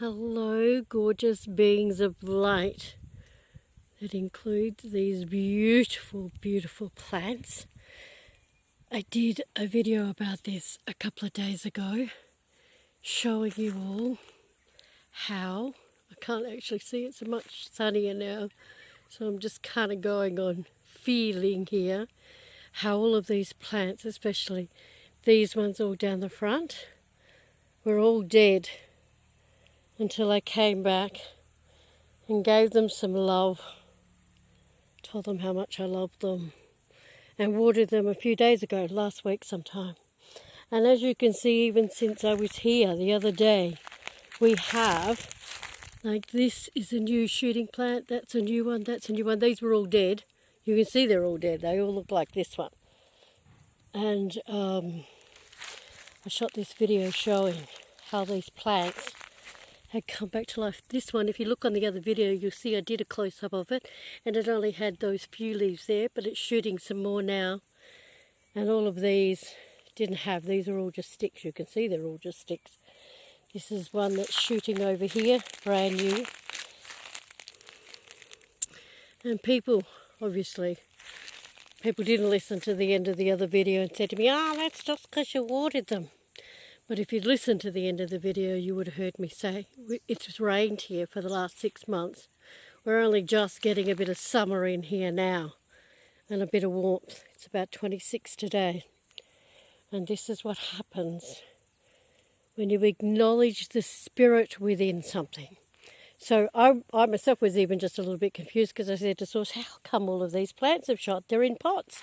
Hello, gorgeous beings of light. That includes these beautiful, beautiful plants. I did a video about this a couple of days ago, showing you all how, I can't actually see, it's much sunnier now, so I'm just kind of going on feeling here, how all of these plants, especially these ones all down the front, were all dead until I came back and gave them some love, told them how much I loved them, and watered them a few days ago, last week sometime. And as you can see, even since I was here the other day, we have, like, this is a new shooting plant, that's a new one, that's a new one. These were all dead. You can see they're all dead. They all look like this one. And I shot this video showing how these plants had come back to life. This one, if you look on the other video, you'll see I did a close-up of it, and it only had those few leaves there, but it's shooting some more now. And all of these didn't have, these are all just sticks. You can see they're all just sticks. This is one that's shooting over here, brand new. And people, obviously, people didn't listen to the end of the other video and said to me, "Oh, that's just because you watered them." But if you'd listened to the end of the video, you would have heard me say, it's rained here for the last 6 months. We're only just getting a bit of summer in here now and a bit of warmth. It's about 26 today. And this is what happens when you acknowledge the spirit within something. So I myself was even just a little bit confused, because I said to Source, how come all of these plants have shot? They're in pots.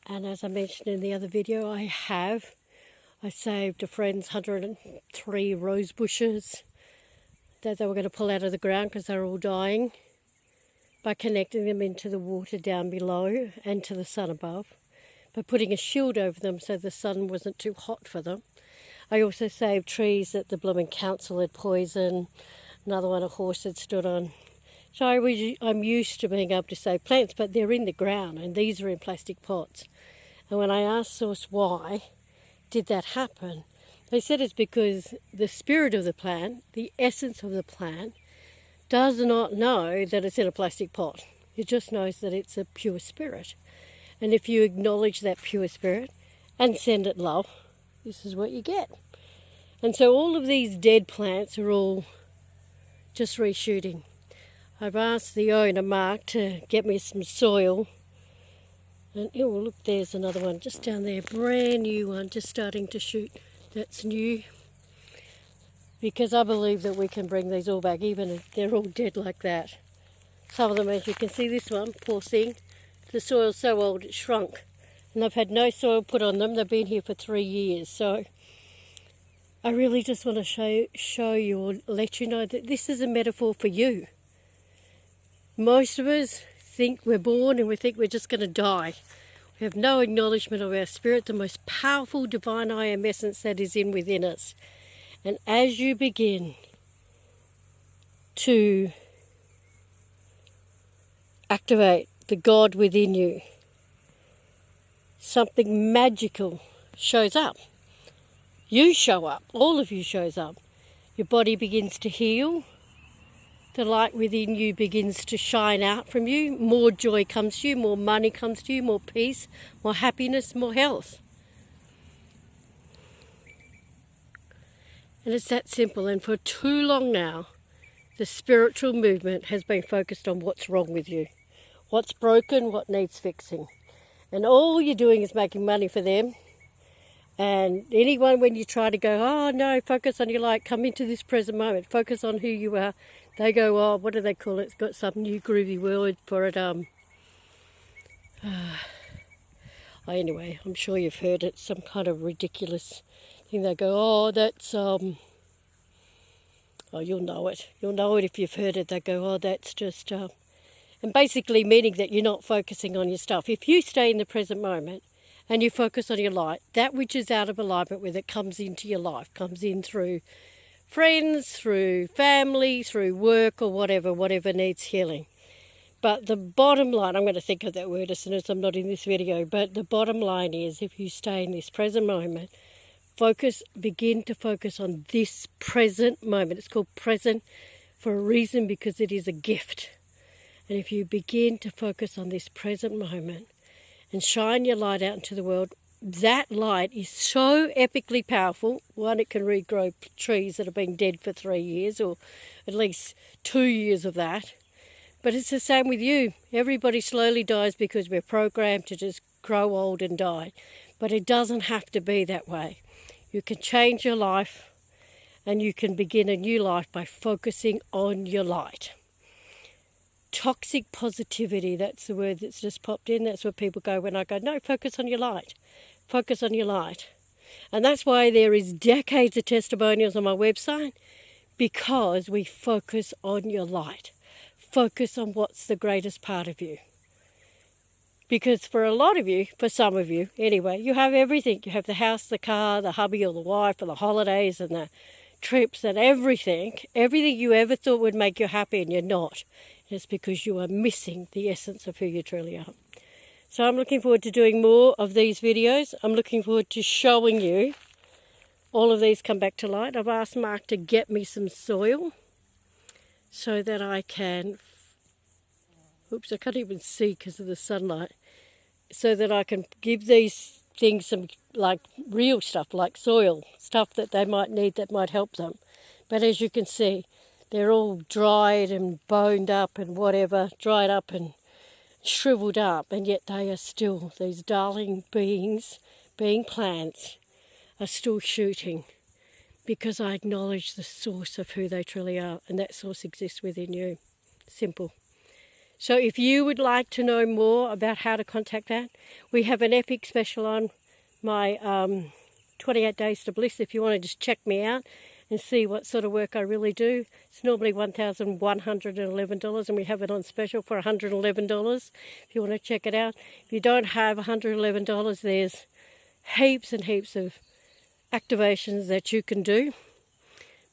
And as I mentioned in the other video, I saved a friend's 103 rose bushes that they were going to pull out of the ground because they were all dying, by connecting them into the water down below and to the sun above, by putting a shield over them so the sun wasn't too hot for them. I also saved trees that the blooming council had poisoned, another one a horse had stood on. So I'm used to being able to save plants, but they're in the ground and these are in plastic pots. And when I asked Source why did that happen, they said it's because the spirit of the plant, the essence of the plant, does not know that it's in a plastic pot. It just knows that it's a pure spirit. And if you acknowledge that pure spirit and send it love, this is what you get. And so all of these dead plants are all just reshooting. I've asked the owner, Mark, to get me some soil. And oh, look, there's another one just down there, brand new one, just starting to shoot. That's new. Because I believe that we can bring these all back, even if they're all dead like that. Some of them, as you can see, this one, poor thing, the soil's so old it shrunk. And I've had no soil put on them. They've been here for 3 years. So I really just want to show you, or let you know, that this is a metaphor for you. Most of us think we're born and we think we're just going to die. We have no acknowledgement of our spirit, the most powerful divine I am essence that is within us. And as you begin to activate the God within you, something magical shows up. You show up, all of you shows up. Your body begins to heal. The light within you begins to shine out from you. More joy comes to you, more money comes to you, more peace, more happiness, more health. And it's that simple. And for too long now, the spiritual movement has been focused on what's wrong with you, what's broken, what needs fixing. And all you're doing is making money for them. And anyone, when you try to go, oh no, focus on your light, come into this present moment, focus on who you are, they go, oh, what do they call it? It's got some new groovy word for it. Anyway, I'm sure you've heard it, some kind of ridiculous thing. They go, oh, that's, oh, you'll know it. You'll know it if you've heard it. They go, oh, that's just, and basically meaning that you're not focusing on your stuff. If you stay in the present moment and you focus on your light, that which is out of alignment with it comes into your life, comes in through friends, through family, through work, or whatever needs healing. But the bottom line, I'm going to think of that word as soon as I'm not in this video, but the bottom line is, if you stay in this present moment, begin to focus on this present moment. It's called present for a reason, because it is a gift. And if you begin to focus on this present moment and shine your light out into the world, that light is so epically powerful. One, it can regrow trees that have been dead for 3 years, or at least 2 years of that. But it's the same with you. Everybody slowly dies because we're programmed to just grow old and die. But it doesn't have to be that way. You can change your life, and you can begin a new life by focusing on your light. Toxic positivity, that's the word that's just popped in. That's what people go when I go, no, focus on your light. Focus on your light. And that's why there is decades of testimonials on my website, because we focus on your light. Focus on what's the greatest part of you. Because for a lot of you, for some of you anyway, you have everything. You have the house, the car, the hubby or the wife, or the holidays and the trips and everything. Everything you ever thought would make you happy, and you're not. It's because you are missing the essence of who you truly are. So I'm looking forward to doing more of these videos. I'm looking forward to showing you all of these come back to light. I've asked Mark to get me some soil so that I can, oops, I can't even see because of the sunlight, so that I can give these things some like real stuff, like soil, stuff that they might need that might help them. But as you can see, they're all dried and boned up and whatever, dried up and shriveled up, and yet they are still, these darling beings, being plants, are still shooting, because I acknowledge the source of who they truly are, and that source exists within you. Simple. So if you would like to know more about how to contact that, we have an epic special on my 28 Days to Bliss. If you want to just check me out and see what sort of work I really do, it's normally $1,111, and we have it on special for $111 if you want to check it out. If you don't have $111, there's heaps and heaps of activations that you can do.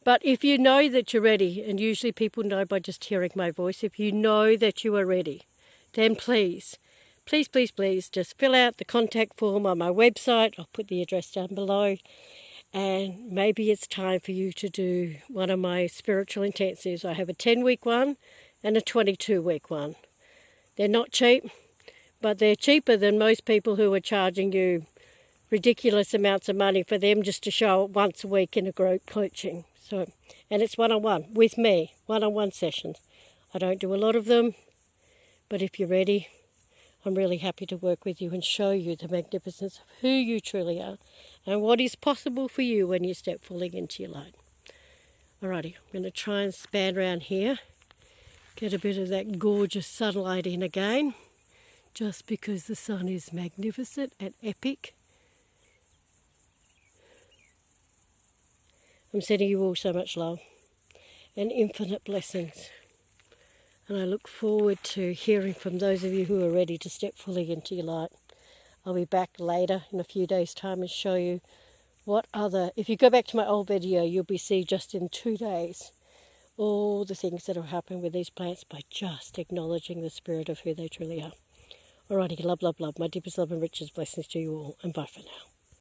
But if you know that you're ready, and usually people know by just hearing my voice, if you know that you are ready, then please, please, please, please just fill out the contact form on my website. I'll put the address down below. And maybe it's time for you to do one of my spiritual intensives. I have a 10-week one and a 22-week one. They're not cheap, but they're cheaper than most people who are charging you ridiculous amounts of money for them just to show up once a week in a group coaching. So, and it's one-on-one with me, one-on-one sessions. I don't do a lot of them, but if you're ready, I'm really happy to work with you and show you the magnificence of who you truly are and what is possible for you when you step fully into your light. Alrighty, I'm going to try and span around here, get a bit of that gorgeous sunlight in again, just because the sun is magnificent and epic. I'm sending you all so much love and infinite blessings. And I look forward to hearing from those of you who are ready to step fully into your light. I'll be back later in a few days' time and show you what other... If you go back to my old video, you'll be seeing just in 2 days all the things that have happened with these plants by just acknowledging the spirit of who they truly are. Alrighty, love, love, love. My deepest love and richest blessings to you all, and bye for now.